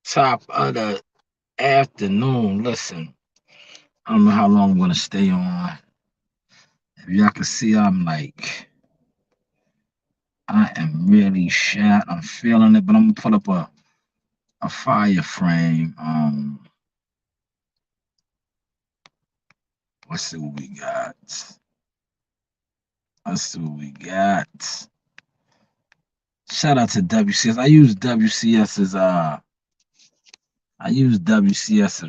Top of the afternoon. Listen, I don't know how long I'm gonna stay on. If y'all can see, I am really shot. I'm feeling it, but I'm gonna put up a fire frame. Let's see what we got. Let's see what we got. Shout out to WCS. I use WCS's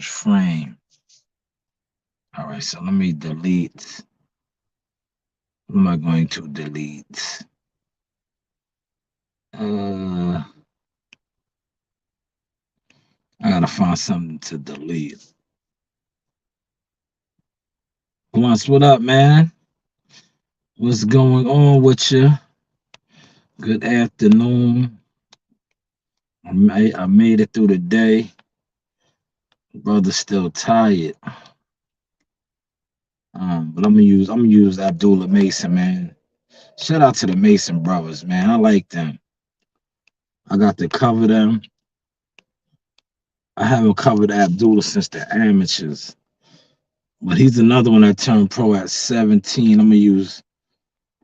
frame. All right, so let me delete. What am I going to delete? I gotta find something to delete. Once, what up, man? What's going on with you? Good afternoon. I made it through the day. Brother's still tired. But I'm gonna use Abdullah Mason, man. Shout out to the Mason brothers, man. I like them. I got to cover them. I haven't covered Abdullah since the amateurs, but he's another one that turned pro at 17. I'm gonna use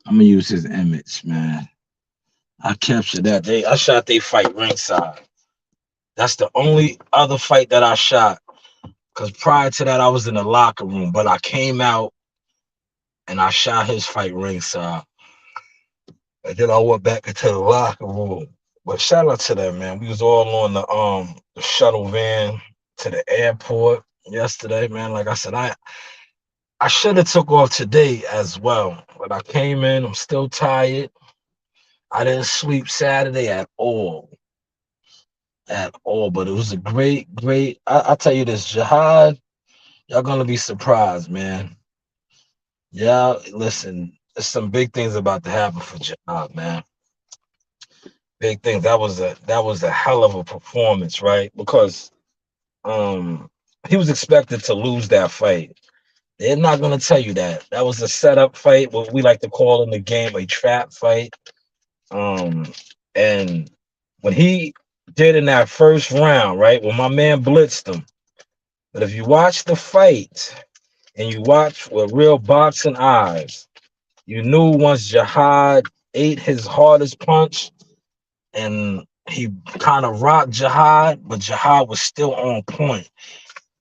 his image, man. I captured that. I shot they fight ringside. That's the only other fight that I shot. Cause prior to that, I was in the locker room, but I came out and I shot his fight ringside. And then I went back into the locker room. But shout out to them, man. We was all on the shuttle van to the airport yesterday, man. Like I said, I should have took off today as well. But I came in, I'm still tired. I didn't sleep Saturday at all. At all. But it was a great. I tell you this, Jihad, y'all gonna be surprised, man. Yeah, listen, there's some big things about to happen for Jihad, man. Big things. That was a hell of a performance, right? Because um he was expected to lose that fight. They're not gonna tell you that. That was a setup fight, what we like to call in the game a trap fight. Um and when he did in that first round, right? When my man blitzed him. But if you watch the fight and you watch with real boxing eyes, you knew once Jihad ate his hardest punch and he kind of rocked Jihad, but Jihad was still on point.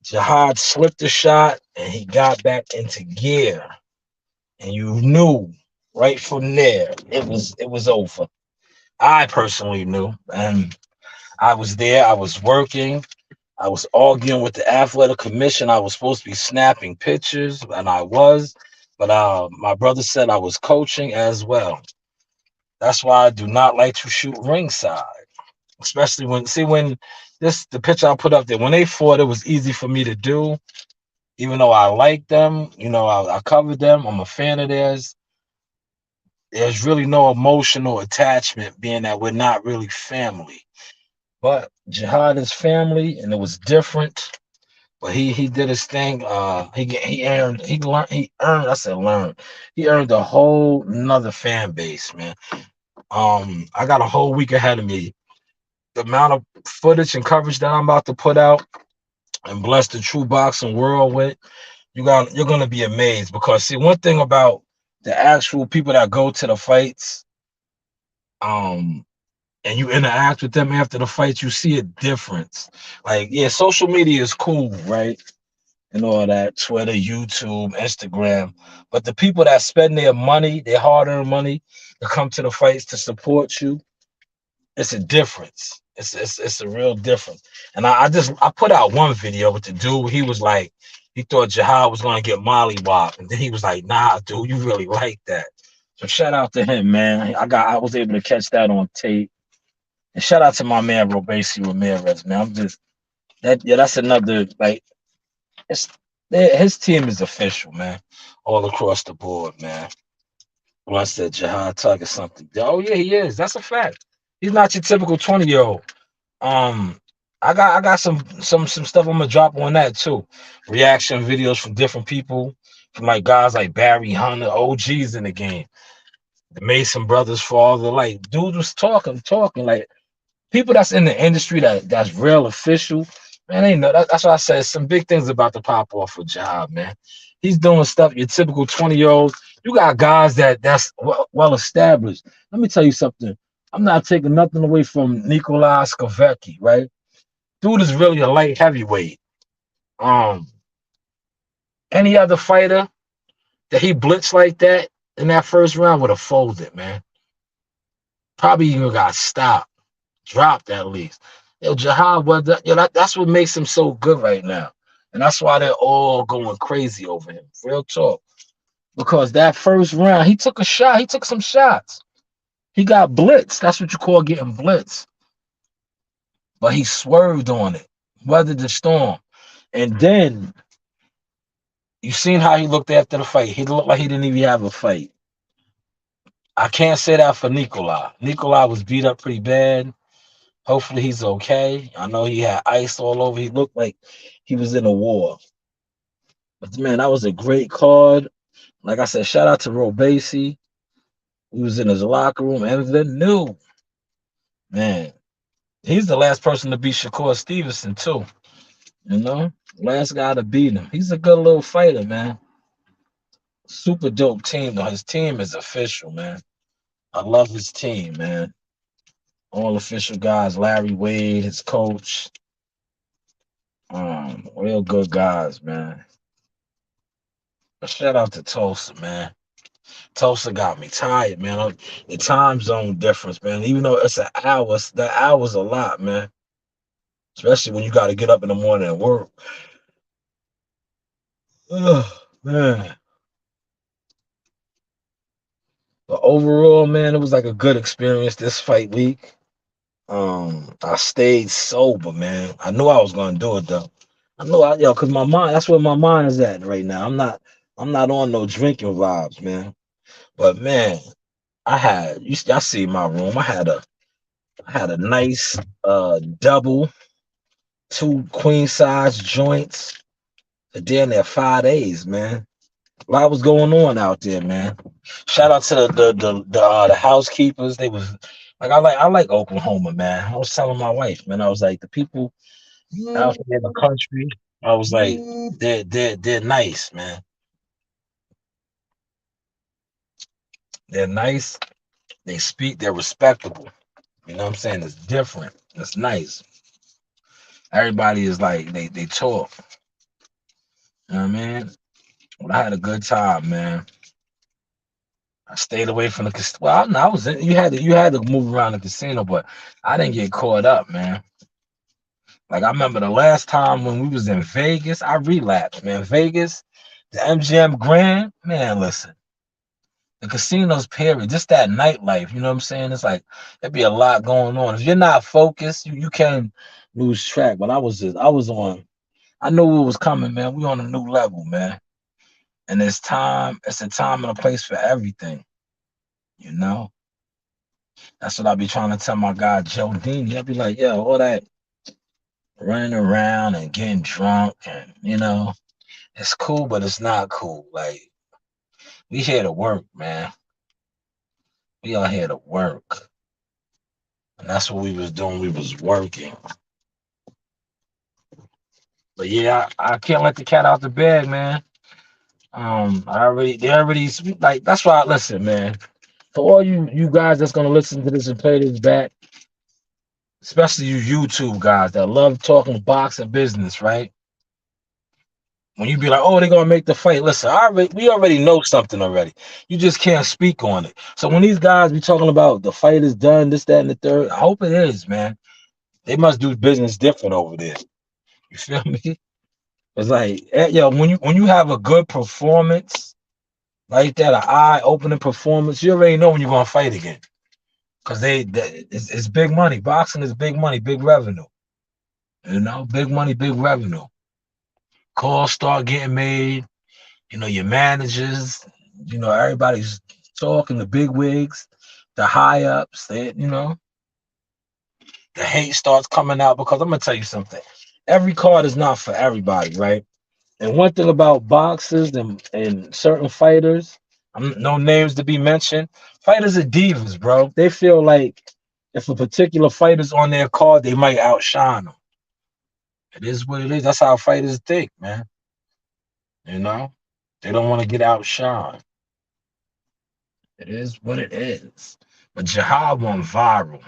Jihad slipped a shot and he got back into gear. And you knew right from there it was over. I personally knew. And I was there, I was working, I was arguing with the athletic commission. I was supposed to be snapping pictures, and I was, but my brother said I was coaching as well. That's why I do not like to shoot ringside, especially when this the picture I put up there when they fought. It was easy for me to do, even though I like them. I covered them. I'm a fan of theirs. There's really no emotional attachment, being that we're not really family. But Jihad is family, and it was different. But he did his thing. He earned. I said learned. He earned a whole another fan base, man. I got a whole week ahead of me. The amount of footage and coverage that I'm about to put out and bless the true boxing world with, you're gonna be amazed. Because see, one thing about the actual people that go to the fights, um, and you interact with them after the fights, you see a difference. Like, yeah, social media is cool, right? And all that, Twitter, YouTube, Instagram. But the people that spend their money, their hard-earned money, to come to the fights to support you, it's a difference. It's a real difference. And I put out one video with the dude. He was like, he thought Jihad was gonna get mollywopped, and then he was like, "Nah, dude, you really like that." So shout out to him, man. I was able to catch that on tape. And shout out to my man Robesi Ramirez, man. I'm just that's another like it's his team is official, man, all across the board, man. When I said Jihad Tug is something, oh yeah, he is. That's a fact. He's not your typical 20-year-old. Um, I got some stuff I'm gonna drop on that too. Reaction videos from different people, from like guys like Barry Hunter, OGs in the game, the Mason brothers' father. Like dude was talking like people that's in the industry that's real official, man, they know that's why I said some big things about to pop off with Job, man. He's doing stuff your typical 20-year-olds. You got guys that's well established. Let me tell you something. I'm not taking nothing away from Nikolai Skavecki, right? Dude is really a light heavyweight. Um, any other fighter that he blitzed like that in that first round would have folded, man. Probably even got stopped, dropped at least. Yo, Jahad, that's what makes him so good right now. And that's why they're all going crazy over him. Real talk. Because that first round, he took a shot. He took some shots. He got blitzed. That's what you call getting blitzed. But he swerved on it, weathered the storm. And then you seen how he looked after the fight. He looked like he didn't even have a fight. I can't say that for Nikolai. Nikolai was beat up pretty bad. Hopefully he's okay. I know he had ice all over. He looked like he was in a war. But man, that was a great card. Like I said, shout out to Robesi. He was in his locker room. And the new man, he's the last person to beat Shakur Stevenson too. You know, last guy to beat him. He's a good little fighter, man. Super dope team though. His team is official, man. I love his team, man. All official guys. Larry Wade, his coach. Real good guys, man. But shout out to Tulsa, man. Tulsa got me tired, man. The time zone difference, man. Even though it's an hour, that hour's a lot, man. Especially when you got to get up in the morning and work. Ugh, man. But overall, man, it was like a good experience this fight week. I stayed sober, man. I knew I was gonna do it though. Cause my mind, that's where my mind is at right now. I'm not on no drinking vibes, man. But man, I see my room. I had a nice double, two queen size joints. Then there 5 days, man. A lot was going on out there, man. Shout out to the housekeepers. They was like I like Oklahoma, man. I was telling my wife, man, I was like the people out there in the country. I was like, they're nice, man. They're nice. They speak. They're respectable. You know what I'm saying? It's different. It's nice. Everybody is like they talk. You know what I mean? But I had a good time, man. I stayed away from the casino. Well, I was in, you had to move around the casino, but I didn't get caught up, man. Like I remember the last time when we was in Vegas, I relapsed, man. Vegas, the MGM Grand, man. Listen, the casinos, period, just that nightlife. You know what I'm saying? It's like there'd be a lot going on. If you're not focused, you can lose track. But I was on. I knew what was coming, man. We on a new level, man. And it's a time and a place for everything. You know, that's what I be trying to tell my guy Joe Dean. I'll be like, yo, all that running around and getting drunk, and it's cool, but it's not cool. Like we here to work, man. We are here to work, and that's what we was doing. We was working. But yeah, I can't let the cat out the bag, man. They already like that's why I listen, man. For all you guys that's gonna listen to this and play this back, especially you YouTube guys that love talking boxing business, right? When you be like, oh, they're gonna make the fight. Listen, we already know something already. You just can't speak on it. So when these guys be talking about the fight is done, this, that, and the third, I hope it is, man. They must do business different over there. You feel me? It's like, when you have a good performance like that, an eye-opening performance, you already know when you're gonna fight again. Because it's big money. Boxing is big money, big revenue. Big money, big revenue. Calls start getting made. Your managers, everybody's talking, the big wigs, the high ups, the hate starts coming out because I'm gonna tell you something. Every card is not for everybody, right? And one thing about boxers and certain fighters, no names to be mentioned, fighters are divas, bro. They feel like If a particular fighter's on their card, they might outshine them. It is what it is. That's how fighters think, man. You know, they don't want to get outshined. It is what it is. But Jihad went viral.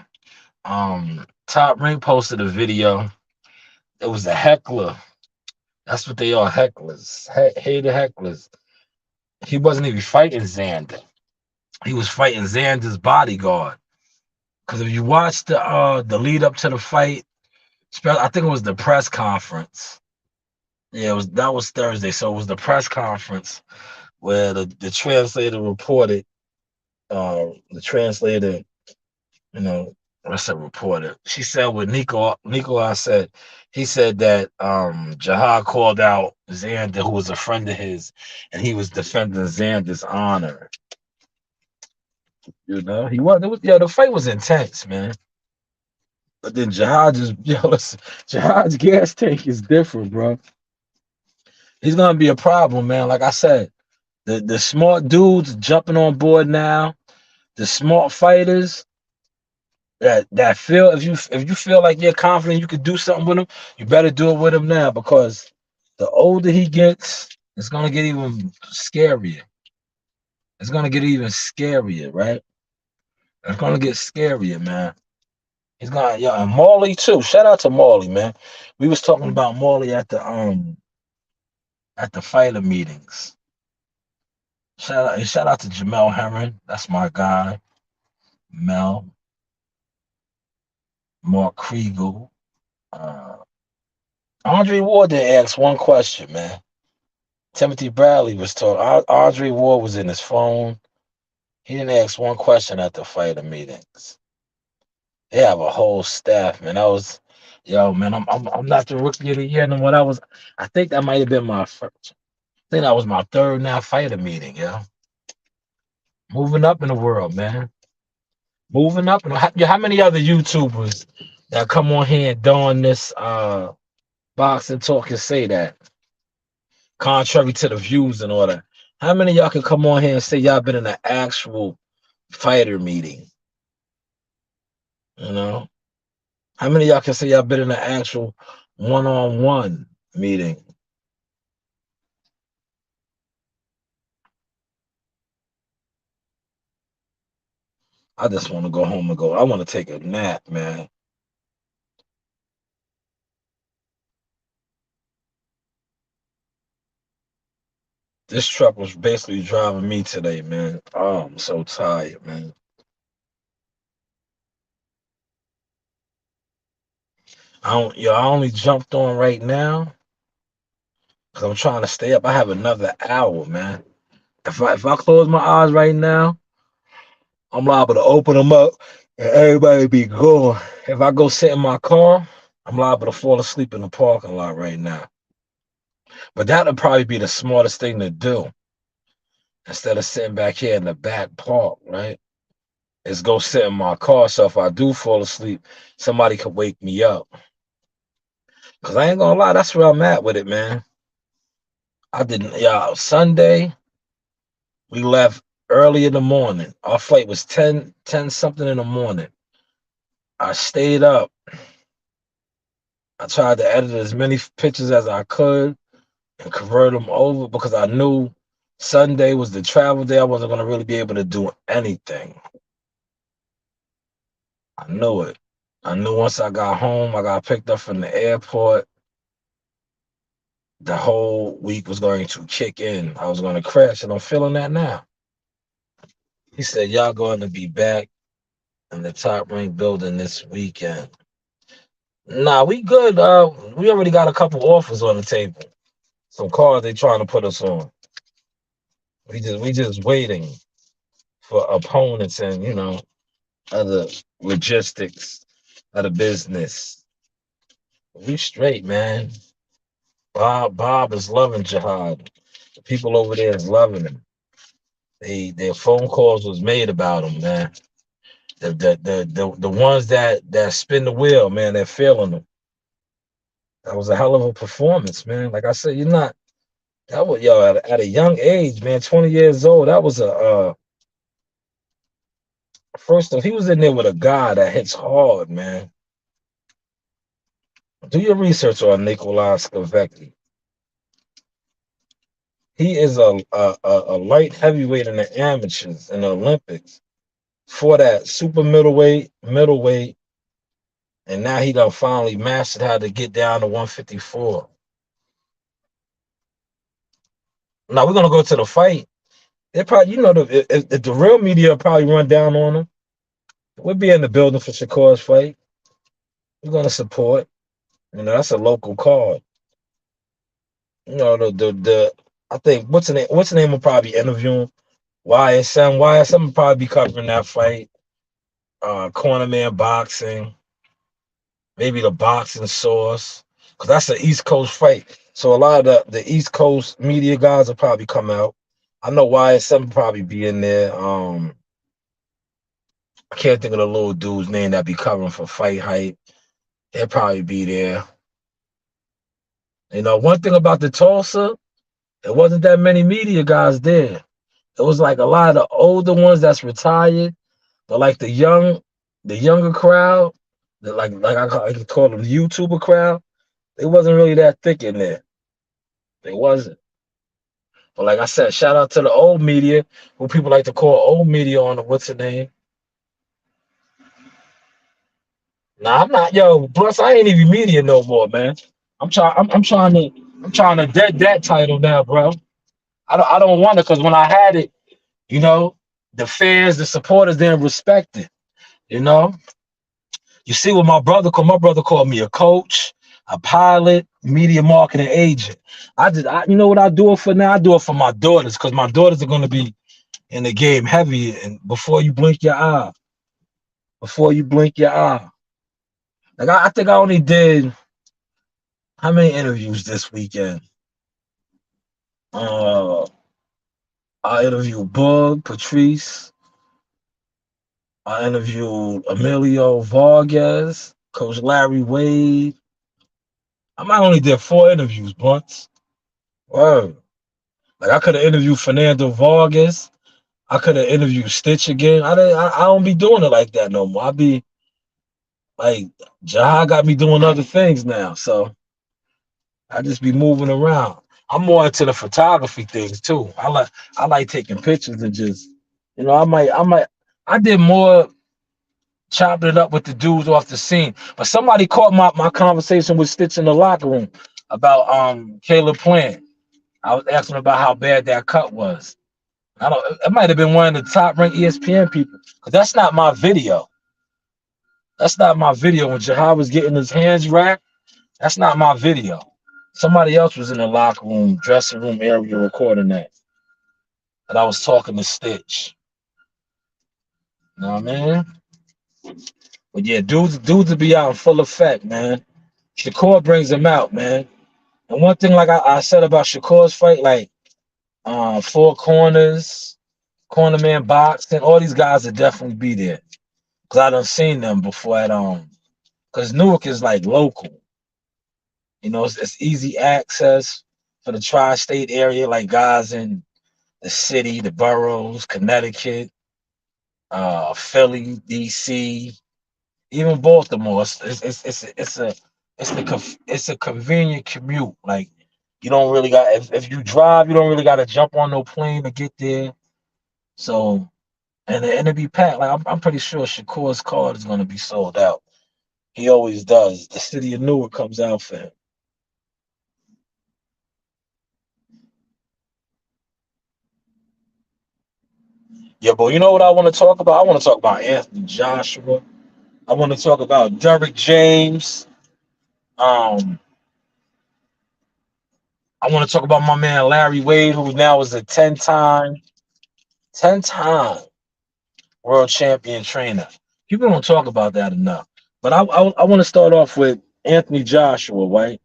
Top Rank posted a video. It was a heckler. That's what they are, hecklers. Hater hecklers. He wasn't even fighting Xander. He was fighting Xander's bodyguard. Because if you watch the lead up to the fight, I think it was the press conference. Yeah, that was Thursday. So it was the press conference where the translator reported. The translator, you know, what's that reporter? She said what Nikolai said. He said that Jihad called out Xander, who was a friend of his, and he was defending Xander's honor. You know, the fight was intense, man. But then Jihad listen, Jihad's gas tank is different, bro. He's gonna be a problem, man. Like I said, the smart dudes jumping on board now, the smart fighters that feel if you feel like you're confident you could do something with him, you better do it with him now because the older he gets, it's gonna get even scarier. It's gonna get even scarier, right? It's gonna get scarier, man. He's gonna and Marley too. Shout out to Marley, man. We was talking about Marley at the fighter meetings. Shout out to Jamel Herron. That's my guy. Mel, Mark Kriegel. Andre Ward did ask one question, man. Timothy Bradley was told. Andre Ward was in his phone. He didn't ask one question at the fighter meetings. They have a whole staff, man. Man. I'm not the rookie of the year. And I think that might have been my first. I think that was my third now fighter meeting. Yeah, moving up in the world, man. Moving up. And how many other YouTubers that come on here and don this boxing talk and say that? Contrary to the views and all that. How many of y'all can come on here and say y'all been in an actual fighter meeting? You know? How many of y'all can say y'all been in an actual one-on-one meeting? I just want to go home and I want to take a nap, man. This truck was basically driving me today, man. Oh, I'm so tired, man. I only jumped on right now because I'm trying to stay up. I have another hour, man. If I close my eyes right now, I'm liable to open them up and everybody be gone. If I go sit in my car, I'm liable to fall asleep in the parking lot right now. But that would probably be the smartest thing to do instead of sitting back here in the back park, right? Is go sit in my car. So if I do fall asleep, somebody could wake me up. Cause I ain't gonna lie, that's where I'm at with it, man. Sunday, we left early in the morning. Our flight was 10 something in the morning. I stayed up. I tried to edit as many pictures as I could and convert them over because I knew Sunday was the travel day. I wasn't going to really be able to do anything. I knew it. I knew once I got home, I got picked up from the airport, the whole week was going to kick in. I was going to crash, and I'm feeling that now. He said, y'all going to be back in the Top Rank building this weekend. Nah, we good. We already got a couple offers on the table. Some cars they trying to put us on. We just waiting for opponents and other logistics of the business. We straight, man. Bob is loving Jihad. The people over there is loving him. Their phone calls was made about him, man. The ones that spin the wheel, man, they're feeling them. That was a hell of a performance, man. Like I said, at a young age, man, 20 years old, that was First off, he was in there with a guy that hits hard, man. Do your research on Nikolai Skavecki. He is a light heavyweight in the amateurs in the Olympics. For that super middleweight, and now he done finally mastered how to get down to 154. Now we're gonna go to the fight. They probably, if the real media probably run down on him. We'll be in the building for Shakur's fight. We're gonna support. That's a local card. The I think what's the name will probably interview him. YSM will probably be covering that fight. Cornerman Boxing, maybe the Boxing Source, because that's an East Coast fight. So a lot of the East Coast media guys will probably come out. I know YSM will probably be in there. I can't think of the little dude's name that be covering for Fight Hype. He'll probably be there. One thing about the Tulsa, there wasn't that many media guys there. It was like a lot of the older ones that's retired, but like the younger crowd, I could call them the YouTuber crowd, they wasn't really that thick in there. They wasn't. But like I said, shout out to the old media, who people like to call old media on the what's the name. Nah, I'm not, yo, plus I ain't even media no more, man. I'm trying to dead that title now, bro. I don't want it because when I had it, you know, the fans, the supporters didn't respect it. You know, you see what my brother called me a coach, a pilot, media marketing agent. You know what I do it for now? I do it for my daughters because my daughters are going to be in the game heavy. And before you blink your eye, like I think I only did how many interviews this weekend? Uh, I interviewed Bug, Patrice. I interviewed Emilio Vargas, Coach Larry Wade. I might only did 4 interviews, Bunts. Word. Like I could have interviewed Fernando Vargas. I could have interviewed Stitch again. I don't be doing it like that no more. I be like Jahar got me doing other things now. So I just be moving around. I'm more into the photography things too. I like taking pictures and just, I did more chopping it up with the dudes off the scene. But somebody caught my conversation with Stitch in the locker room about Caleb Plant. I was asking about how bad that cut was. I don't. It might have been one of the top ranked ESPN people, because that's not my video. That's not my video when Jahar was getting his hands wrapped. That's not my video. Somebody else was in the locker room, dressing room area recording that. And I was talking to Stitch. You know what I mean? But yeah, dudes will be out in full effect, man. Shakur brings them out, man. And one thing, like I said about Shakur's fight, like Four Corners, Cornerman Boxing, all these guys will definitely be there. Cause I done seen them before at cause Newark is like local. It's easy access for the tri-state area, like guys in the city, the boroughs, Connecticut, Philly, DC, even Baltimore. It's a convenient commute. Like you don't really got if you drive, you don't really got to jump on no plane to get there. So and it be packed. Like I'm pretty sure Shakur's card is gonna be sold out. He always does. The city of Newark comes out for him. Yeah, but you know what I want to talk about? I want to talk about Anthony Joshua. I want to talk about Derrick James. Um, I want to talk about my man Larry Wade, who now is a 10-time world champion trainer. People don't talk about that enough. But I want to start off with Anthony Joshua, right?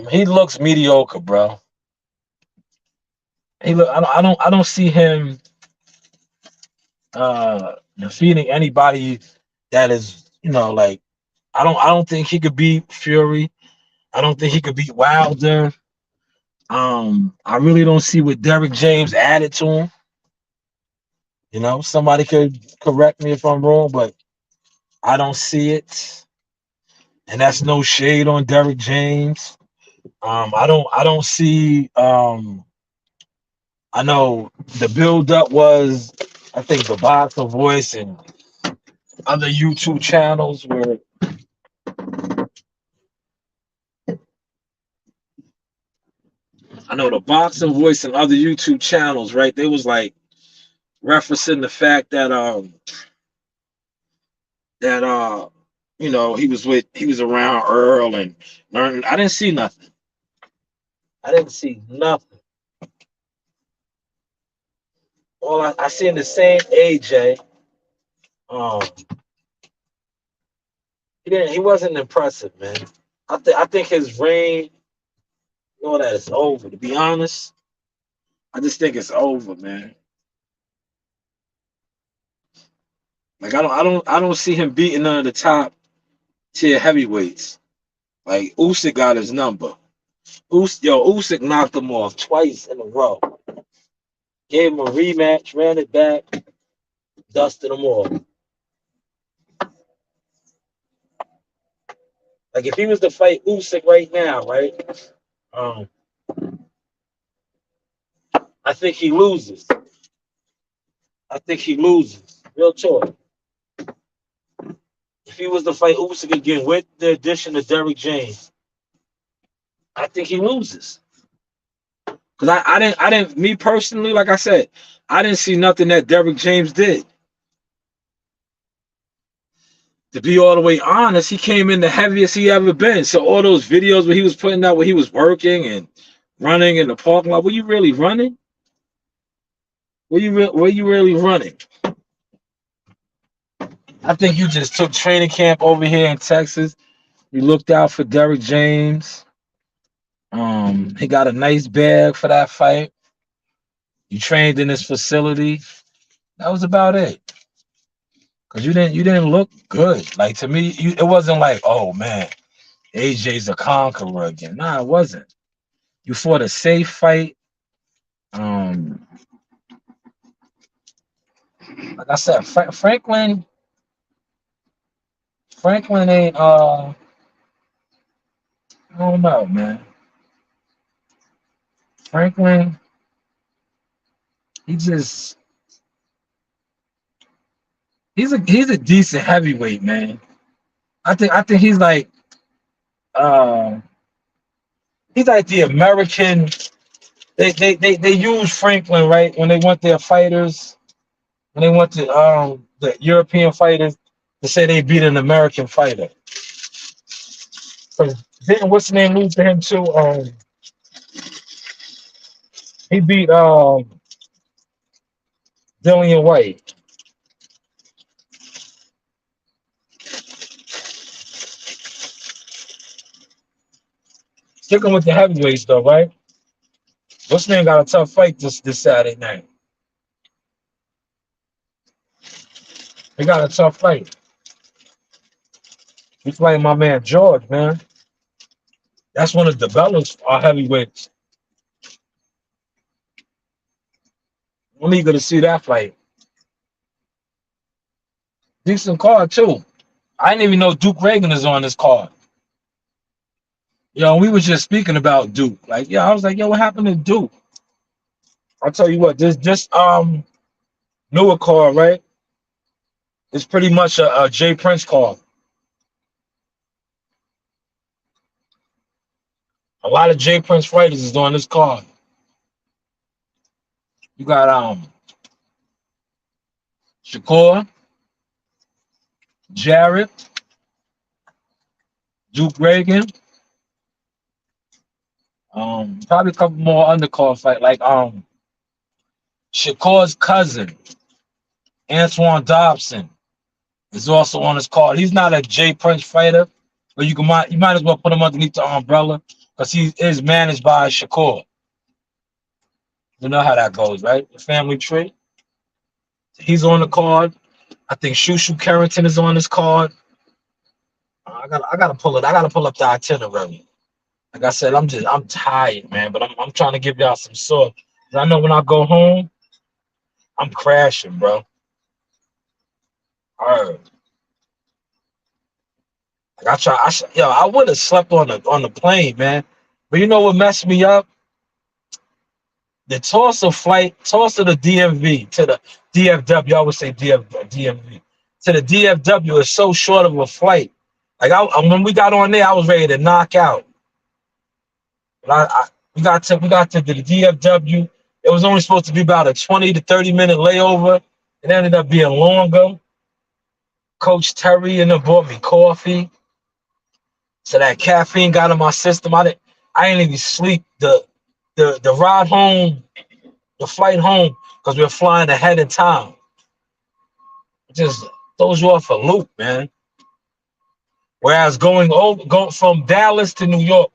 He looks mediocre, bro. I don't see him defeating anybody that is, like I don't think he could beat Fury. I don't think he could beat Wilder. I really don't see what Derrick James added to him. You know, somebody could correct me if I'm wrong, but I don't see it. And that's no shade on Derrick James. I don't see I know the build up was, I think, the Boxer Voice and other YouTube channels where I know the Boxer Voice and other YouTube channels, right? They was like referencing the fact that that he was around Earl and learning. I didn't see nothing. I didn't see nothing. All I seen the same AJ. Um, he wasn't impressive, man. I think his reign, that it's over. To be honest, I just think it's over, man. Like I don't see him beating none of the top tier heavyweights. Like Usyk got his number. Usyk knocked him off twice in a row. Gave him a rematch, ran it back, dusted him off. Like if he was to fight Usyk right now, right? Um, I think he loses. I think he loses. Real talk. If he was to fight Usyk again with the addition of Derrick James, I think he loses. Cause I didn't, me personally, like I said, I didn't see nothing that Derrick James did. To be all the way honest, he came in the heaviest he ever been. So all those videos where he was putting out where he was working and running in the parking lot, were you really running? Were you really running? I think you just took training camp over here in Texas. You looked out for Derrick James. He got a nice bag for that fight. You trained in his facility. That was about it. Cause you didn't look good. Like to me, it wasn't like, oh man, AJ's a conqueror again. Nah, it wasn't. You fought a safe fight. Um, like I said, Franklin ain't. I don't know, man. Franklin, he just he's a decent heavyweight, man. I think uh he's like the American. They use Franklin, right, when they want their fighters, when they want the European fighters to say they beat an American fighter. Because didn't what's the name lose to him too? He beat Dillian White. Sticking with the heavyweights though, right? What's name got a tough fight this Saturday night? He got a tough fight. He's fighting my man George, man. That's one of the Bella's heavyweights. I'm eager to see that fight. Decent card too. I didn't even know Duke Reagan is on this card. We were just speaking about Duke. Like, I was like, what happened to Duke? I'll tell you what, this newer card, right? It's pretty much a Jay Prince card. A lot of Jay Prince fighters is on this card. You got Shakur, Jarrett, Duke Reagan, probably a couple more undercard fight, like Shakur's cousin, Antoine Dobson, is also on his card. He's not a Jay Prince fighter, but you might as well put him underneath the umbrella because he is managed by Shakur. You know how that goes, right? The family tree. He's on the card. I think Shushu Carrington is on this card. I gotta pull it. I gotta pull up the itinerary. Like I said, I'm tired, man. But I'm trying to give y'all some sort. I know when I go home, I'm crashing, bro. Alright. Like I would have slept on the plane, man. But you know what messed me up? The Tulsa to the DMV, to the DFW. I would say DMV. To the DFW is so short of a flight. Like when we got on there, I was ready to knock out. But we got to the DFW. It was only supposed to be about a 20 to 30 minute layover. It ended up being longer. Coach Terry and them bought me coffee. So that caffeine got in my system. I didn't even sleep. The ride home, the flight home, because we were flying ahead in time. It just throws you off a loop, man. Whereas going from Dallas to New York,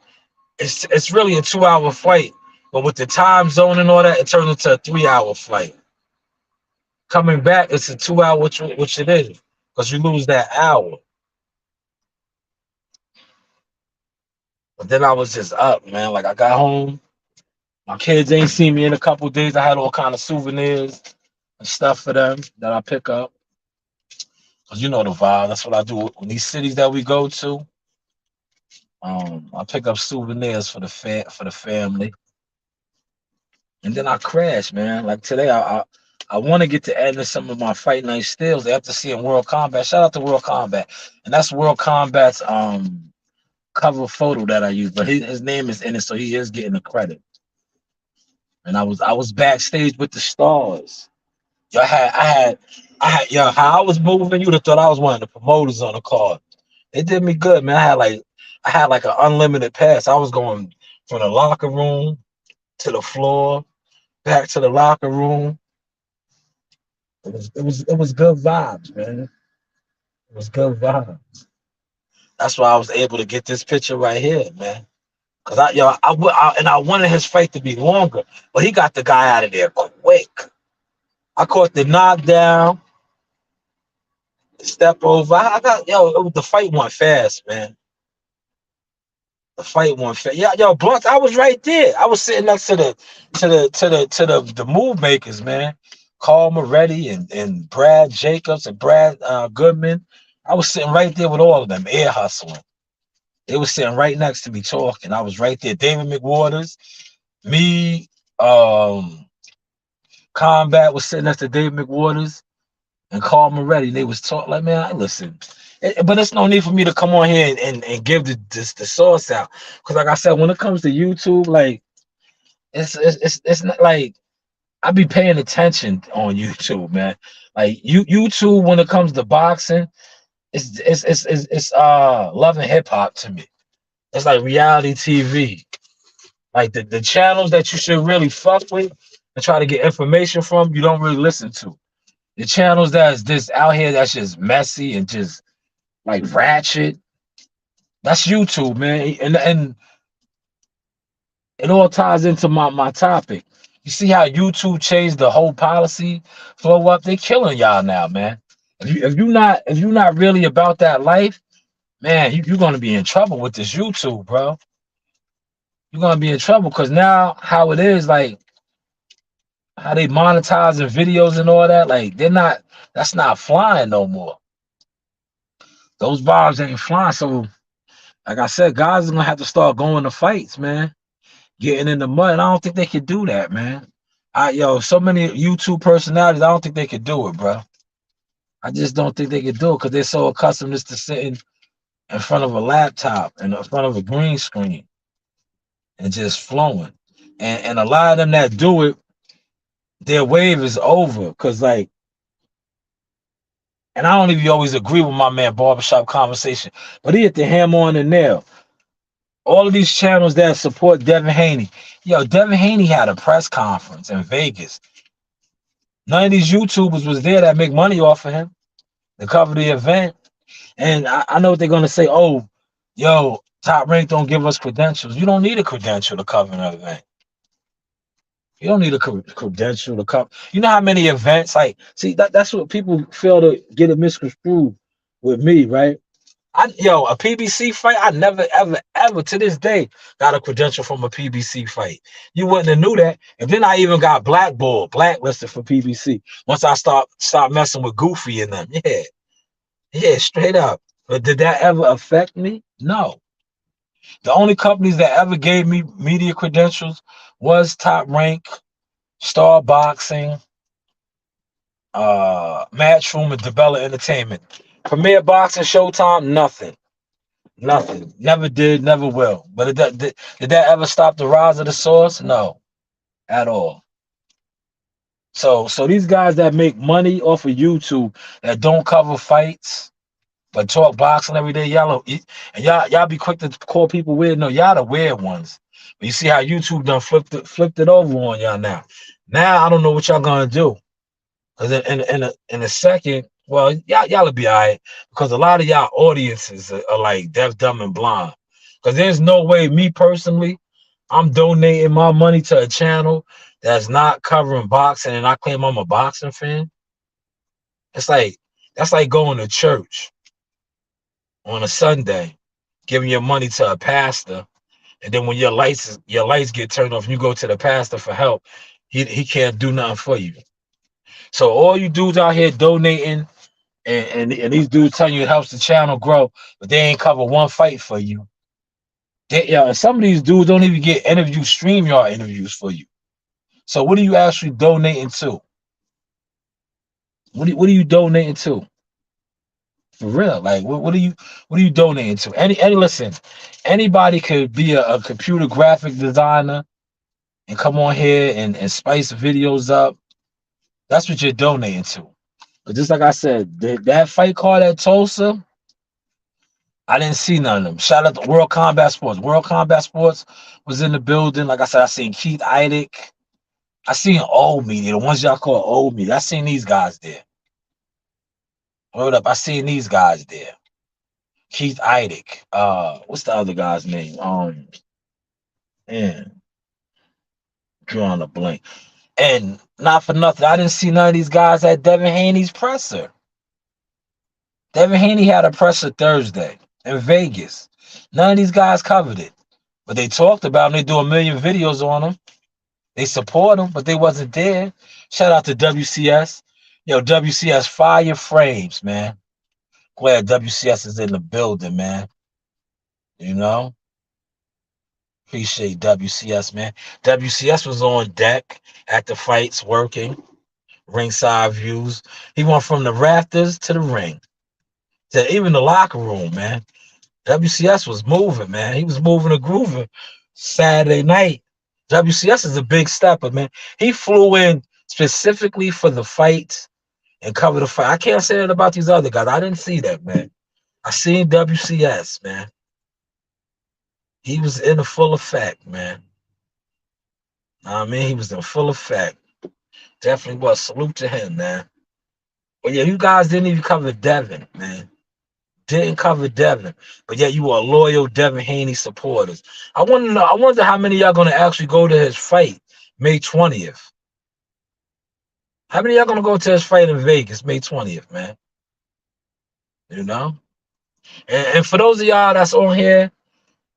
it's really a 2 hour flight. But with the time zone and all that, it turns into a 3 hour flight. Coming back, it's a 2 hour, which it is, because you lose that hour. But then I was just up, man. Like I got home. My kids ain't seen me in a couple of days. I had all kind of souvenirs and stuff for them that I pick up. Cause you know the vibe. That's what I do. In these cities that we go to, I pick up souvenirs for the family. And then I crash, man. Like today, I want to get to adding some of my fight night stills after seeing World Combat. Shout out to World Combat, and that's World Combat's cover photo that I use. But his name is in it, so he is getting the credit. And I was backstage with the stars. Yo, yo, how I was moving, you'd have thought I was one of the promoters on the card. It did me good, man. I had like an unlimited pass. I was going from the locker room to the floor, back to the locker room. It was good vibes, man. It was good vibes. That's why I was able to get this picture right here, man. Cause I wanted his fight to be longer, but he got the guy out of there quick. I caught the knockdown, step over. I got the fight went fast, man. The fight went fast. Yeah, yo, Blunt, I was right there. I was sitting next to the move makers, man. Carl Moretti and Brad Jacobs and Brad Goodman. I was sitting right there with all of them, air hustling. They were sitting right next to me talking. I was right there. David McWaters, me, Combat was sitting next to David McWaters and Carl Moretti. They was talking like, man, listen. But it's no need for me to come on here and give the source out. Because like I said, when it comes to YouTube, like it's not like I be paying attention on YouTube, man. Like YouTube when it comes to boxing, it's love and hip hop to me. It's like reality TV. Like the channels that you should really fuck with and try to get information from, you don't really listen to. The channels that's just out here that's just messy and just like ratchet, that's YouTube, man. And it all ties into my topic. You see how YouTube changed the whole policy flow up? They killing y'all now, man. If you not really about that life, man, you're gonna be in trouble with this YouTube, bro. You're gonna be in trouble because now how it is, like how they monetizing videos and all that, like that's not flying no more. Those bombs ain't flying. So like I said, guys are gonna have to start going to fights, man. Getting in the mud. And I don't think they could do that, man. So many YouTube personalities, I don't think they could do it, bro. I just don't think they could do it because they're so accustomed just to sitting in front of a laptop and in front of a green screen and just flowing. And a lot of them that do it, their wave is over. Cause like, and I don't even always agree with my man Barbershop Conversation, but he hit the hammer on the nail. All of these channels that support Devin Haney. Yo, Devin Haney had a press conference in Vegas. None of these YouTubers was there that make money off of him to cover the event. And I know what they're going to say. Oh, yo, Top Rank don't give us credentials. You don't need a credential to cover an event. You don't need a credential to cover. You know how many events, like, see, that's what people fail to get it misconstrued with me, right? A PBC fight, I never, ever, ever to this day got a credential from a PBC fight. You wouldn't have knew that. And then I even got blacklisted for PBC once I start messing with Goofy and them. Yeah, yeah, straight up. But did that ever affect me? No. The only companies that ever gave me media credentials was Top Rank, Star Boxing, Matchroom, and DeBella Entertainment. Premier Boxing, Showtime, nothing. Nothing. Never did, never will. But did that ever stop the rise of the source? No, at all. So these guys that make money off of YouTube that don't cover fights but talk boxing every day, y'all be quick to call people weird. No, y'all the weird ones. But you see how YouTube done flipped it over on y'all now. Now I don't know what y'all gonna do. Cause in a second, well, y'all'll be all right because a lot of y'all audiences are like deaf, dumb, and blind. Cause there's no way, me personally, I'm donating my money to a channel that's not covering boxing, and I claim I'm a boxing fan. It's like that's like going to church on a Sunday, giving your money to a pastor, and then when your lights get turned off, and you go to the pastor for help, he can't do nothing for you. So all you dudes out here donating and these dudes telling you it helps the channel grow, but they ain't cover one fight for you. And some of these dudes don't even get StreamYard interviews for you. So what are you actually donating to? What are you donating to? For real, like what are you donating to? Any listen, anybody could be a computer graphic designer and come on here and spice videos up. That's what you're donating to. But just like I said, that fight card at Tulsa, I didn't see none of them. Shout out to World Combat Sports. World Combat Sports was in the building. Like I said, I seen Keith Eidick. I seen old media, the ones y'all call old media. I seen these guys there. Hold up, I seen these guys there. Keith Eidick. What's the other guy's name? Man, drawing a blank. And not for nothing, I didn't see none of these guys at Devin Haney's presser. Devin Haney had a presser Thursday in Vegas. None of these guys covered it. But they talked about him. They do a million videos on him. They support him, but they wasn't there. Shout out to WCS. WCS fire frames, man. Glad WCS is in the building, man. You know? Appreciate WCS, man. WCS was on deck at the fights working. Ringside views. He went from the rafters to the ring. To even the locker room, man. WCS was moving, man. He was moving and grooving Saturday night. WCS is a big stepper, man. He flew in specifically for the fight and covered the fight. I can't say that about these other guys. I didn't see that, man. I seen WCS, man. He was in the full effect, man. I mean, he was in full effect. Definitely was. Salute to him, man. But yeah, you guys didn't even cover Devin, man. Didn't cover Devin, but yet you are loyal Devin Haney supporters. I want to know. I wonder how many of y'all gonna actually go to his fight May 20th. How many of y'all gonna go to his fight in Vegas May 20th, man? You know. And for those of y'all that's on here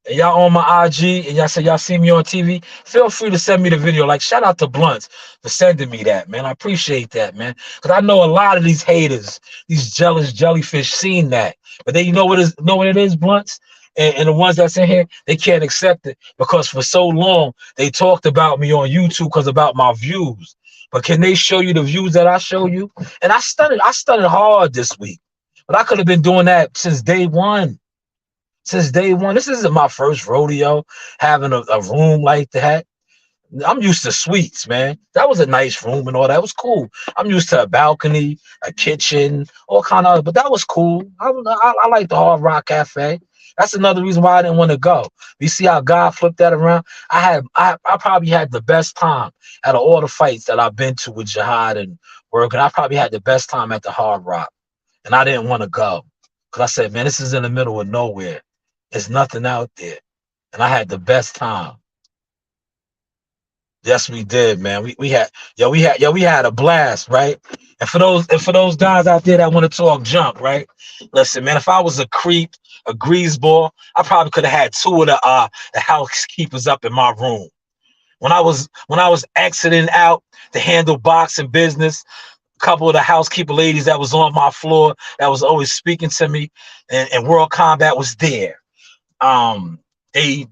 and y'all on my IG and y'all say y'all see me on TV, feel free to send me the video. Like shout out to Blunts for sending me that, man. I appreciate that, man. Because I know a lot of these haters, these jealous jellyfish, seen that. But they know what it is, Blunts. And the ones that's in here, they can't accept it because for so long they talked about me on YouTube because about my views. But can they show you the views that I show you? And I studied hard this week. But I could have been doing that since day one. Since day one. This isn't my first rodeo having a room like that. I'm used to suites, man. That was a nice room and all that. It was cool. I'm used to a balcony, a kitchen, all kind of, but that was cool. I like the Hard Rock Cafe. That's another reason why I didn't want to go. You see how God flipped that around? I probably had the best time out of all the fights that I've been to with Jihad and work, and I probably had the best time at the Hard Rock. And I didn't want to go. Because I said, man, this is in the middle of nowhere. There's nothing out there. And I had the best time. Yes, we did, man. We had a blast, right? And for those guys out there that want to talk junk, right? Listen, man, if I was a creep, a greaseball, I probably could have had two of the housekeepers up in my room. When I was exiting out to handle boxing business, a couple of the housekeeper ladies that was on my floor that was always speaking to me, and World Combat was there. Um,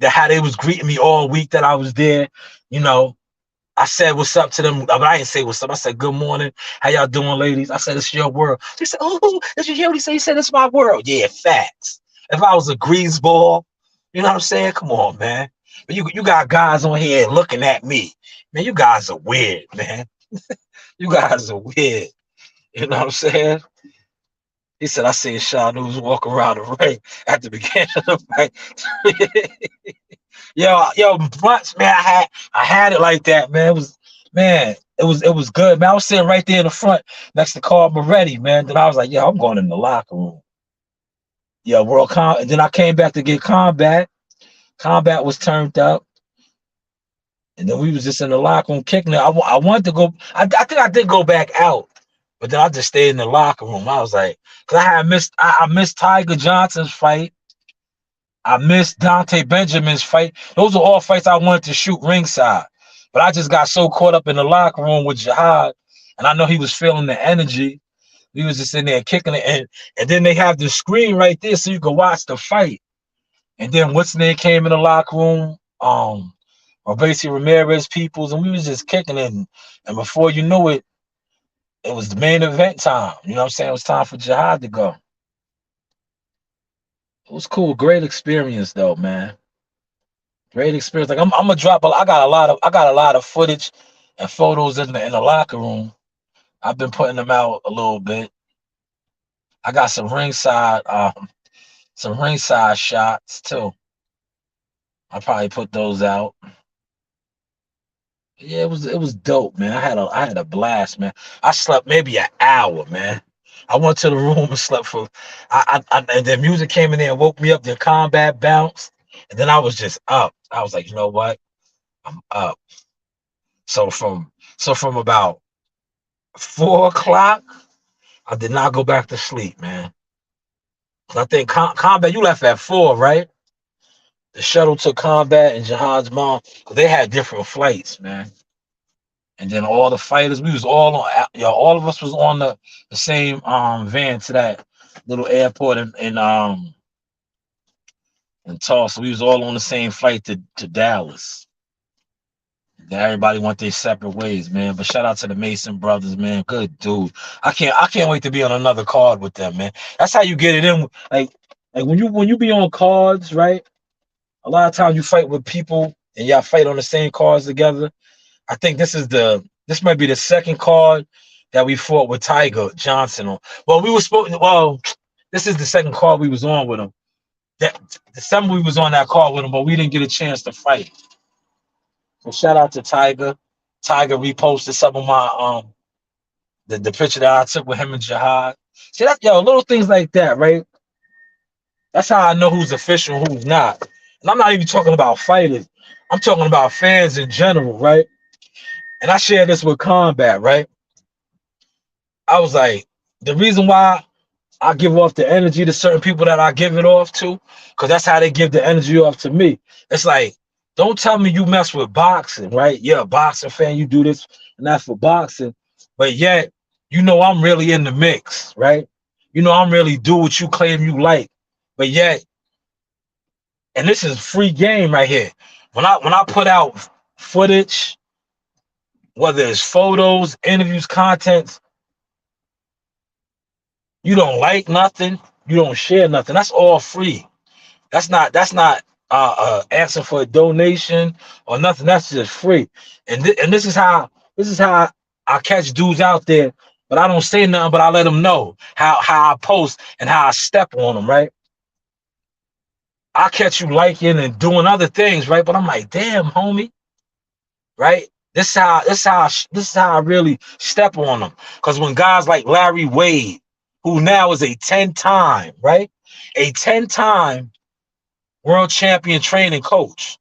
how they was greeting me all week that I was there, you know. I said what's up to them, but I didn't say what's up. I said good morning. How y'all doing, ladies? I said it's your world. They said, oh, did you hear what he said? He said it's my world. Yeah, facts. If I was a greaseball, you know what I'm saying? Come on, man. But you got guys on here looking at me. Man, you guys are weird, man. You guys are weird. You know what I'm saying? He said, I seen Sean News walk around the ring at the beginning of the fight. Yo, once, man, I had it like that, man. It was good, man. I was sitting right there in the front next to Carl Moretti, man. Then I was like, yo, I'm going in the locker room. Yeah, and then I came back to get Combat. Combat was turned up. And then we was just in the locker room kicking it. I wanted to go. I think I did go back out, but then I just stayed in the locker room. I was like, because I missed Tiger Johnson's fight. I missed Dante Benjamin's fight. Those are all fights I wanted to shoot ringside. But I just got so caught up in the locker room with Jihad, and I know he was feeling the energy. He was just in there kicking it. And then they have the screen right there so you can watch the fight. And then what's name came in the locker room? Basically Ramirez Peoples, and we was just kicking it. And before you knew it, it was the main event time. You know what I'm saying? It was time for Jihad to go. It was cool. Great experience though, man. Great experience. Like I'm gonna drop. I got a lot of footage and photos in the locker room. I've been putting them out a little bit. I got some ringside shots too. I'll probably put those out. Yeah, it was dope, man. I had a blast, man. I slept maybe an hour, man. I went to the room and slept for. And then music came in there and woke me up. The Combat bounced, and then I was just up. I was like, you know what? I'm up. So from about 4 o'clock, I did not go back to sleep, man. I think Combat, you left at 4, right? The shuttle took Combat and Jihad's mom, because they had different flights, man. And then all the fighters, we was all on, all of us was on the same van to that little airport in Tulsa. We was all on the same flight to Dallas. Everybody went their separate ways, man. But shout out to the Mason brothers, man. Good dude. I can't wait to be on another card with them, man. That's how you get it in. Like when you be on cards, right? A lot of times you fight with people and y'all fight on the same cards together. I think this might be the second card that we fought with Tiger Johnson on. This is the second card we was on with him. That December we was on that card with him, but we didn't get a chance to fight. So shout out to Tiger. Tiger reposted some of my the picture that I took with him and Jihad. See that, little things like that, right? That's how I know who's official and who's not. And I'm not even talking about fighters. I'm talking about fans in general, right? And I shared this with Combat, right? I was like, the reason why I give off the energy to certain people that I give it off to, because that's how they give the energy off to me. It's like, don't tell me you mess with boxing, right? You're a boxing fan, you do this and that's for boxing, but yet, I'm really in the mix, right? I'm really do what you claim you like, but yet, and this is free game right here. When I put out footage, whether it's photos, interviews, contents, you don't like nothing, you don't share nothing. That's all free. That's not asking for a donation or nothing. That's just free. And this is how I catch dudes out there, but I don't say nothing, but I let them know how I post and how I step on them, right? I catch you liking and doing other things, right? But I'm like, damn, homie, right? This is how I really step on them. Because when guys like Larry Wade, who now is a 10-time, right? A 10-time world champion training coach,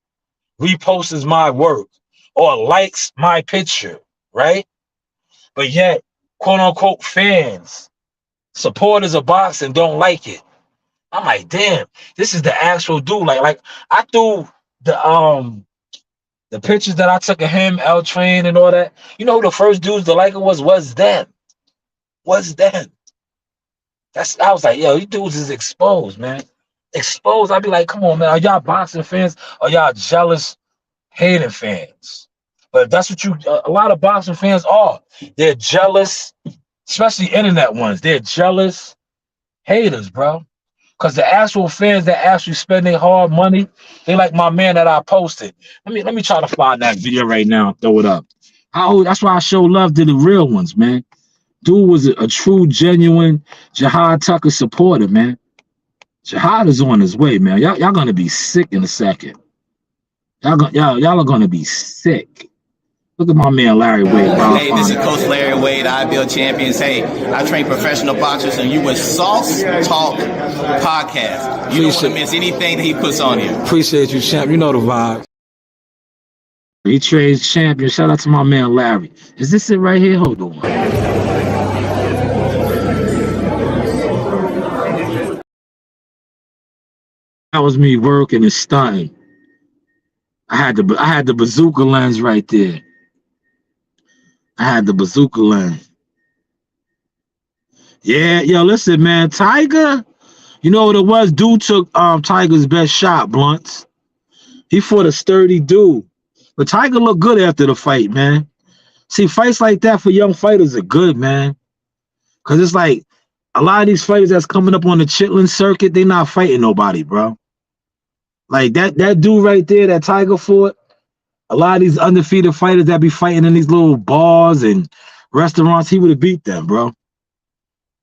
reposts my work, or likes my picture, right? But yet, quote unquote fans, supporters of boxing don't like it. I'm like, damn, this is the actual dude. Like I threw the pictures that I took of him, L Train and all that. You know who the first dudes to like it was them. Was them. I was like, yo, these dudes is exposed, man. Exposed. I'd be like, come on, man. Are y'all boxing fans? Or y'all jealous, hating fans? But that's what a lot of boxing fans are. They're jealous, especially internet ones. They're jealous haters, bro. Because the actual fans that actually spend their hard money, they like my man that I posted. Let me try to find that video right now and throw it up. That's why I show love to the real ones, man. Dude was a true, genuine Jihad Tucker supporter, man. Jihad is on his way, man. Y'all gonna be sick in a second. Y'all are gonna be sick. Look at my man Larry Wade. Hey, this is Coach Larry Wade, IBL Champions. Hey, I train professional boxers, and you with Sauce Talk Podcast. You don't want to miss anything that he puts on here. Appreciate you, champ. You know the vibe. He trades champion. Shout out to my man Larry. Is this it right here? Hold on. That was me working and stunting. I had the bazooka lens right there. I had the bazooka lens. Yeah, yo, listen, man. Tiger, you know what it was? Dude took Tiger's best shot, Blunts. He fought a sturdy dude. But Tiger looked good after the fight, man. See, fights like that for young fighters are good, man. Because it's like a lot of these fighters that's coming up on the Chitlin circuit, they not fighting nobody, bro. Like that dude right there, that Tiger fought, a lot of these undefeated fighters that be fighting in these little bars and restaurants, he would have beat them, bro.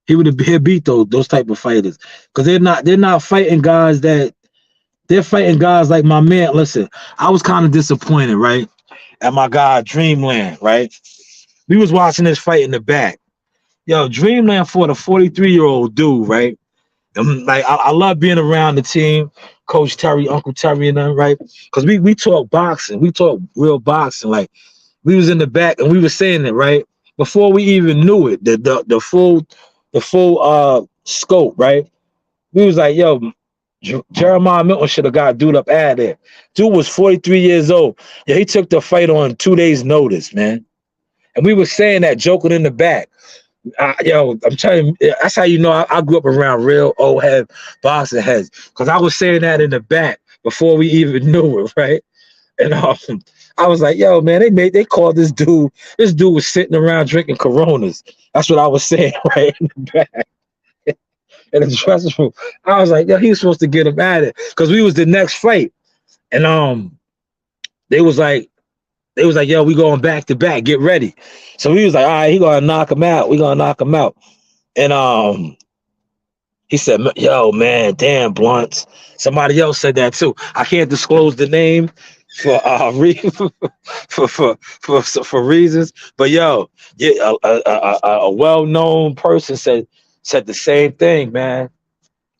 He would have beat those type of fighters. Because they're not fighting guys they're fighting guys like my man. Listen, I was kind of disappointed, right? At my guy Dreamland, right? We was watching this fight in the back. Yo, Dreamland fought a 43-year-old dude, right? Like I love being around the team, Coach Terry, Uncle Terry, and them, right? Because we talk boxing, we talk real boxing. Like we was in the back and we were saying it, right? Before we even knew it, the full scope, right? We was like, yo, Jeremiah Milton should have got dude up out of there. Dude was 43 years old. Yeah, he took the fight on 2 days' notice, man. And we were saying that, joking in the back. Yo, I'm telling you, that's how you know I grew up around real old head boxing heads. Because I was saying that in the back before we even knew it, right? And I was like, yo, man, they called this dude. This dude was sitting around drinking Coronas. That's what I was saying right in the back. In the dressing room. I was like, yo, he was supposed to get him at it. Because we was the next fight. And they was like, yo, we going back to back. Get ready. So we was like, all right, he gonna knock him out. We gonna knock him out. And he said, yo, man, damn, Blunts. Somebody else said that too. I can't disclose the name for reasons. But yo, yeah, a well-known person said the same thing, man.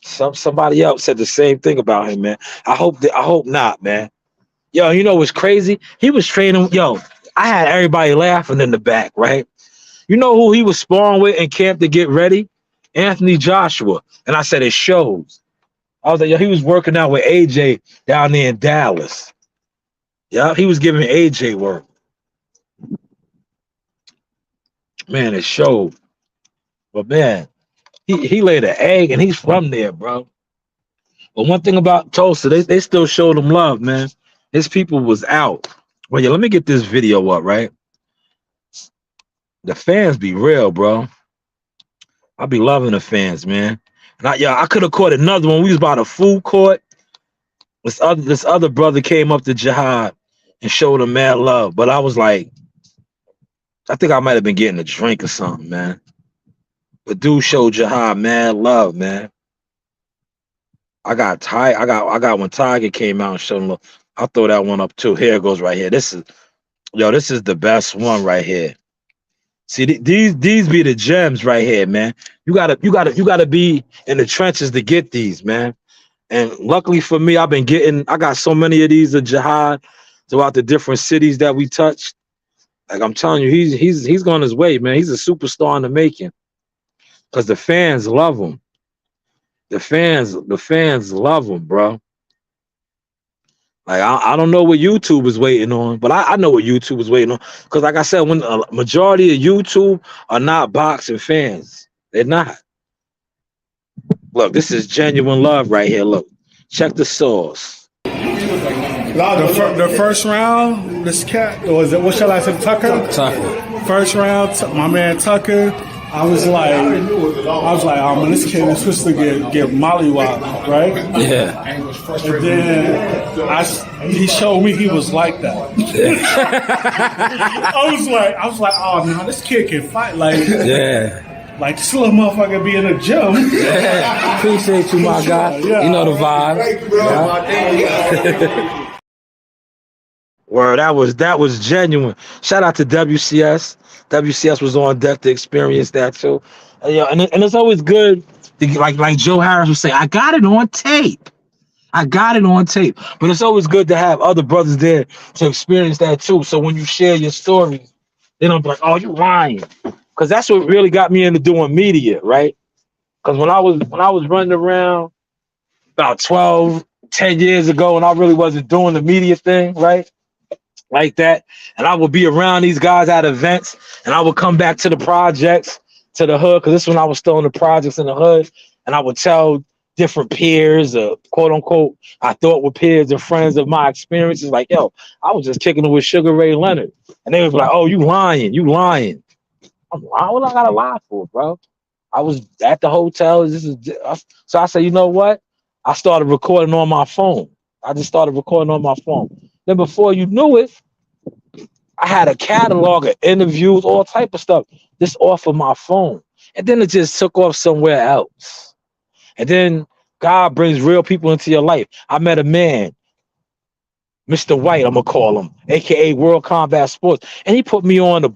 Somebody else said the same thing about him, man. I hope not, man. Yo, you know what's crazy? He was training. Yo, I had everybody laughing in the back, right? You know who he was sparring with in camp to get ready? Anthony Joshua. And I said, it shows. I was like, yo, he was working out with AJ down there in Dallas. Yeah, he was giving AJ work. Man, it showed. But man, he laid an egg and he's from there, bro. But one thing about Tulsa, they still showed him love, man. His people was out. Well, yeah, let me get this video up, right? The fans be real, bro. I be loving the fans, man. And I could have caught another one. We was by the food court. This other brother came up to Jihad and showed him mad love. But I was like, I think I might have been getting a drink or something, man. But dude showed Jihad mad love, man. I got when Tiger came out and showed him love. I'll throw that one up too. Here it goes right here. This is the best one right here. See, these be the gems right here, man. You gotta be in the trenches to get these, man. And luckily for me, I got so many of these of Jihad. throughout the different cities that we touched. Like I'm telling you, he's gone his way, man. He's a superstar in the making. Because the fans love him. The fans love him, bro. Like I don't know what YouTube is waiting on, but I know what YouTube is waiting on. Because like I said, when a majority of YouTube are not boxing fans, they're not. Look, this is genuine love right here. Look, check the source. The first round, this cat was it? What shall I say, Tucker? Tucker. First round, my man Tucker. I was like, oh man, this kid is supposed to get mollywopped, right? Yeah. And then he showed me he was like that. I was like, oh no, this kid can fight. Like, Yeah. like this little motherfucker be in the gym. Yeah. Appreciate you, my guy. Yeah. You know the vibe. Yeah. Word, that was genuine. Shout out to WCS. WCS was on deck to experience that too. And it's always good to, like Joe Harris would say, I got it on tape. But it's always good to have other brothers there to experience that too. So when you share your stories, they don't be like, oh, you lying. Because that's what really got me into doing media, right? Because when I was running around about 10 years ago, and I really wasn't doing the media thing, right? Like that, and I would be around these guys at events, and I would come back to the projects, to the hood, because this is when I was still in the projects in the hood, and I would tell different peers, quote unquote, I thought were peers and friends of my experiences, like, yo, I was just kicking it with Sugar Ray Leonard, and they was like, oh, you lying. I'm like, what I gotta lie for, bro? I was at the hotel. So I said, you know what? I started recording on my phone. Then before you knew it, I had a catalog of interviews, all type of stuff, just off of my phone. And then it just took off somewhere else. And then God brings real people into your life. I met a man, Mr. White, I'm going to call him, a.k.a. World Combat Sports. And he put me on the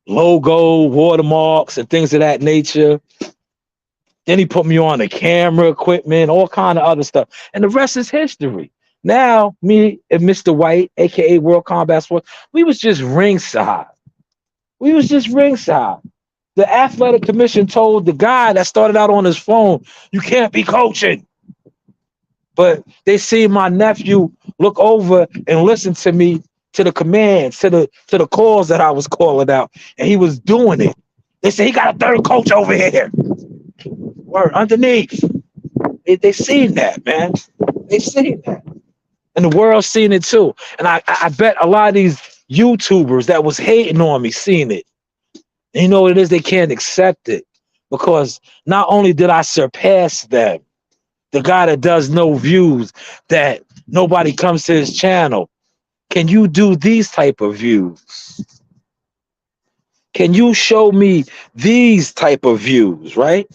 logo, watermarks, and things of that nature. Then he put me on the camera equipment, all kind of other stuff. And the rest is history. Now, me and Mr. White, a.k.a. World Combat Sports, we was just ringside. The athletic commission told the guy that started out on his phone, you can't be coaching. But they see my nephew look over and listen to me, to the commands, to the calls that I was calling out, and he was doing it. They say he got a third coach over here. Word, underneath. They seen that, man. They seen that. And the world's seen it too. And I bet a lot of these YouTubers that was hating on me seen it. And you know what it is? They can't accept it. Because not only did I surpass them, the guy that does no views, that nobody comes to his channel, can you do these type of views? Can you show me these type of views, right?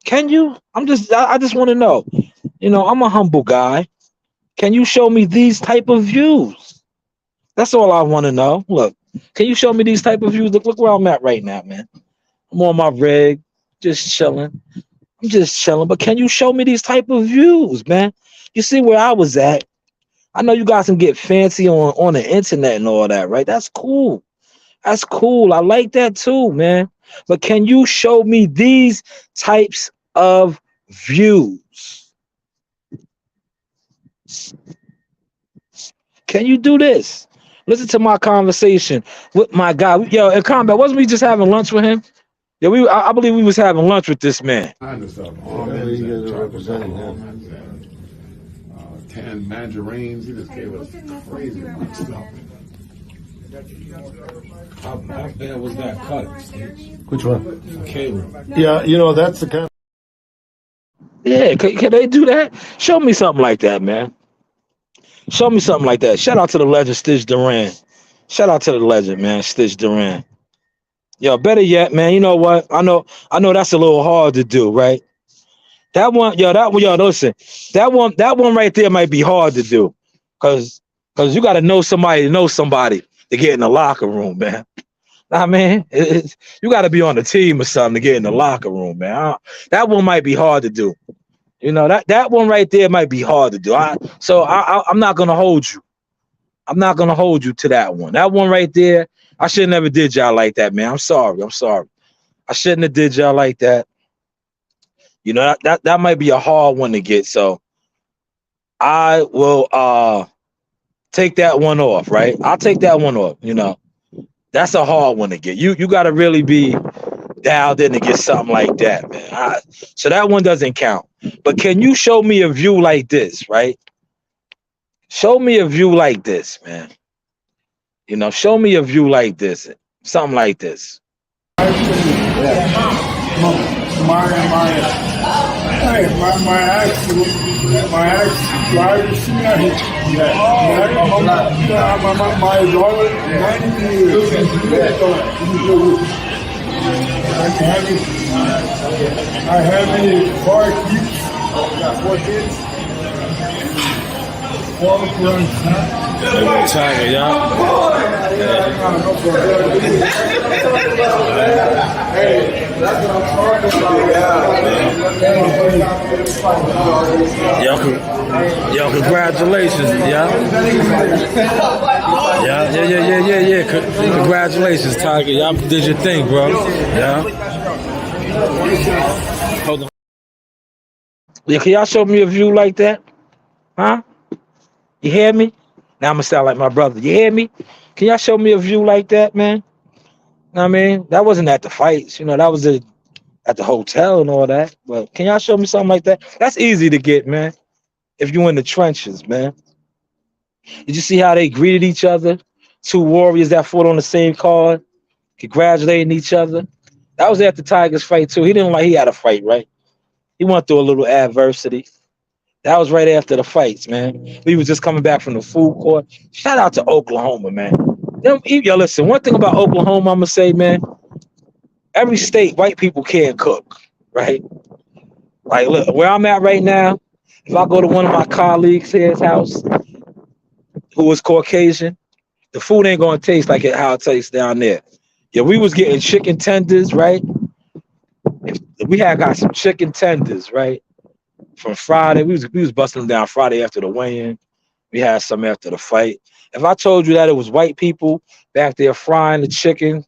Can you? I just want to know. You know, I'm a humble guy. Can you show me these type of views? That's all I want to know. Look, can you show me these type of views? Look where I'm at right now, man. I'm on my rig, just chilling. I'm just chilling. But can you show me these type of views, man? You see where I was at. I know you guys can get fancy on the internet and all that, right? That's cool. That's cool. I like that too, man. But can you show me these types of views? Can you do this? Listen to my conversation with my guy. Yo, in combat, wasn't we just having lunch with him? Yeah, I believe we was having lunch with this man. Canned mandarins. He just gave us crazy stuff. How bad was that cut? Which one? Caleb. Yeah, you know, that's the kind. Yeah, can they do that? Show me something like that, man. Show me something like that. Shout out to the legend, Stitch Duran. Shout out to the legend, man, Stitch Duran. Yo, better yet, man, you know what? I know that's a little hard to do, right? Listen, that one right there might be hard to do. Cause you gotta know somebody to get in the locker room, man. I mean, you gotta be on the team or something to get in the locker room, man. That one might be hard to do. You know, that one right there might be hard to do. I'm not gonna hold you. I'm not gonna hold you to that one. That one right there, I should never did y'all like that, man. I'm sorry. I shouldn't have did y'all like that. You know, that might be a hard one to get. So I will take that one off, right? I'll take that one off. You know, that's a hard one to get. You gotta really be dialed in to get something like that, man. So that one doesn't count. But can you show me a view like this, right? Show me a view like this, man. You know, show me a view like this, something like this. My daughter, 90 years. I have 4 kids. 4 kids. 4 grandchildren. Tiger, y'all. Yo, congratulations, yeah. Yeah. Congratulations, Tiger. Y'all did your thing, bro. Yeah. Hold on. Yeah, can y'all show me a view like that? Huh? You hear me? Now I'm gonna sound like my brother. You hear me? Can y'all show me a view like that, man? I mean, that wasn't at the fights, you know, that was at the hotel and all that. But can y'all show me something like that? That's easy to get, man. If you're in the trenches, man. Did you see how they greeted each other? 2 warriors that fought on the same card, congratulating each other. That was after Tiger's fight too. He didn't like he had a fight, right? He went through a little adversity. That was right after the fights, man. We was just coming back from the food court. Shout out to Oklahoma, man. Yo, listen, one thing about Oklahoma, I'm gonna say, man, every state, white people can't cook, right? Like, look, where I'm at right now, if I go to one of my colleagues here's house, who is Caucasian, the food ain't gonna taste like how it tastes down there. Yeah, we was getting chicken tenders, right? We had got some chicken tenders, right? From Friday, we was busting them down Friday after the weigh-in. We had some after the fight. If I told you that it was white people back there frying the chicken,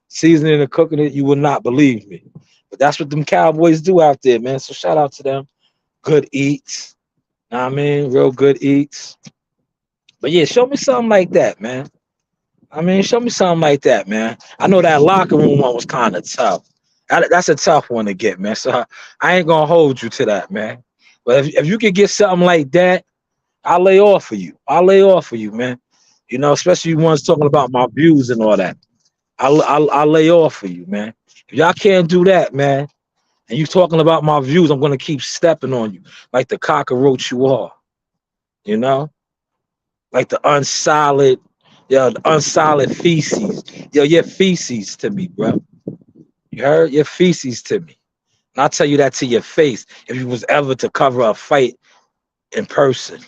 seasoning and cooking it, you would not believe me. But that's what them cowboys do out there, man. So shout out to them. Good eats. Know what I mean? Real good eats. But yeah, show me something like that, man. I mean, show me something like that, man. I know that locker room one was kind of tough. That's a tough one to get, man. So I ain't gonna hold you to that, man. But if you could get something like that, I'll lay off for you. I'll lay off for you, man. You know, especially you ones talking about my views and all that. I'll lay off for you, man. If y'all can't do that, man, and you talking about my views, I'm gonna keep stepping on you like the cockroach you are. You know, like the unsolid feces. Yo, you're feces to me, bro. You heard? You're feces to me. And I'll tell you that to your face if you was ever to cover a fight in person.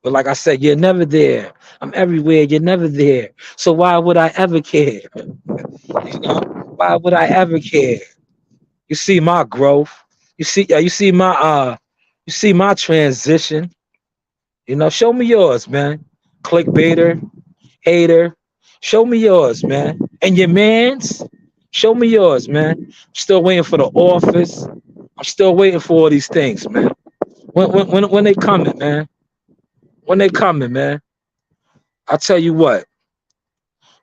But like I said, you're never there. I'm everywhere. You're never there. So why would I ever care? You know, why would I ever care? You see my growth. You see my transition. You know, show me yours, man. Clickbaiter, hater. Show me yours, man. And your mans, show me yours, man. I'm still waiting for the office. I'm still waiting for all these things, man. When they coming, man? When they coming, man? I'll tell you what.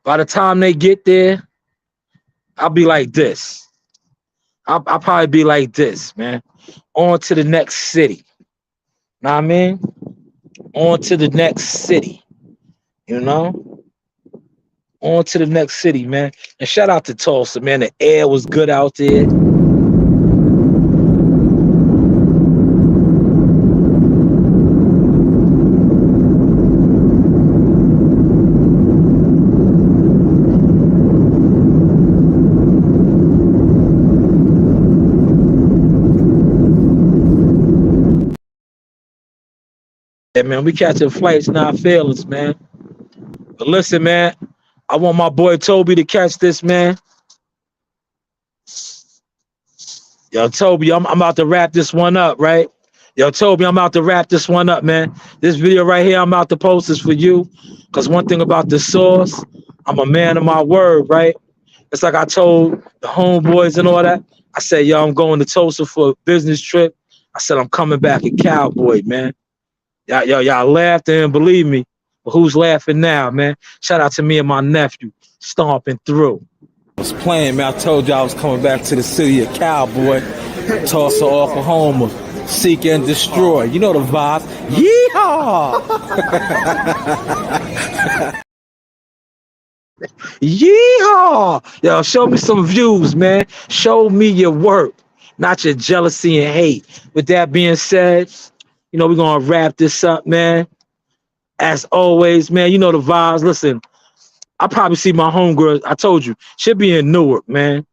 By the time they get there, I'll be like this. I'll probably be like this, man. On to the next city. Know what I mean? On to the next city. You know? On to the next city, man. And shout out to Tulsa, man. The air was good out there. Yeah, man, we catching flights, not feelings, man. But listen, man, I want my boy Toby to catch this, man. Yo, Toby, I'm about to wrap this one up, right? Yo, Toby, I'm about to wrap this one up, man. This video right here, I'm about to post this for you. Because one thing about the Sauce, I'm a man of my word, right? It's like I told the homeboys and all that. I said, yo, I'm going to Tulsa for a business trip. I said, I'm coming back a cowboy, man. Y'all laughed and believe me. But who's laughing now, man? Shout out to me and my nephew, stomping through. I was playing, man. I told you I was coming back to the city of cowboy, Tulsa, Oklahoma. Seek and destroy. You know the vibes. Yeehaw! Yeehaw! Yo, show me some views, man. Show me your work, not your jealousy and hate. With that being said, you know, we're going to wrap this up, man. As always, man, you know the vibes. Listen, I probably see my homegirl. I told you, she'll be in Newark, man.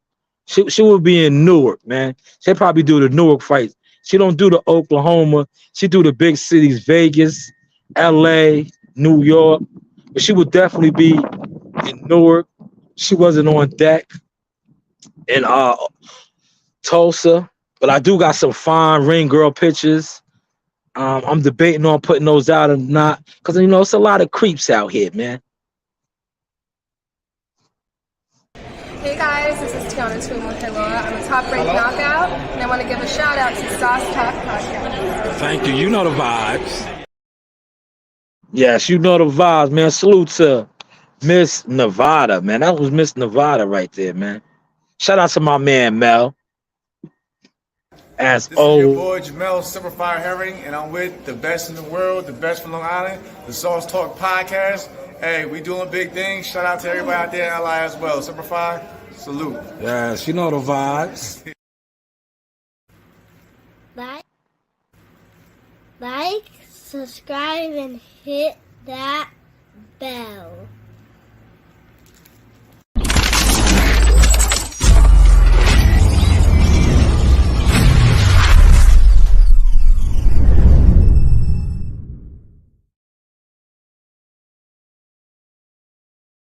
She will be in Newark, man. She'll probably do the Newark fights. She don't do the Oklahoma. She do the big cities, Vegas, LA, New York. But she would definitely be in Newark. She wasn't on deck in Tulsa. But I do got some fine ring girl pictures. I'm debating on putting those out or not. Because, you know, it's a lot of creeps out here, man. Hey guys, this is Tiana Tuimu-Heloa. I'm a top-ranked knockout, and I want to give a shout-out to Sauce Talk Podcast. Thank you. You know the vibes. Yes, you know the vibes, man. Salute to Miss Nevada, man. That was Miss Nevada right there, man. Shout out to my man, Mel. This is your boy Jamel Superfire Herring, and I'm with the best in the world, the best from Long Island, the Sauce Talk Podcast. Hey, we doing big things. Shout out to everybody out there in LI as well. Superfire, salute. Yes, you know the vibes. Like, subscribe, and hit that bell.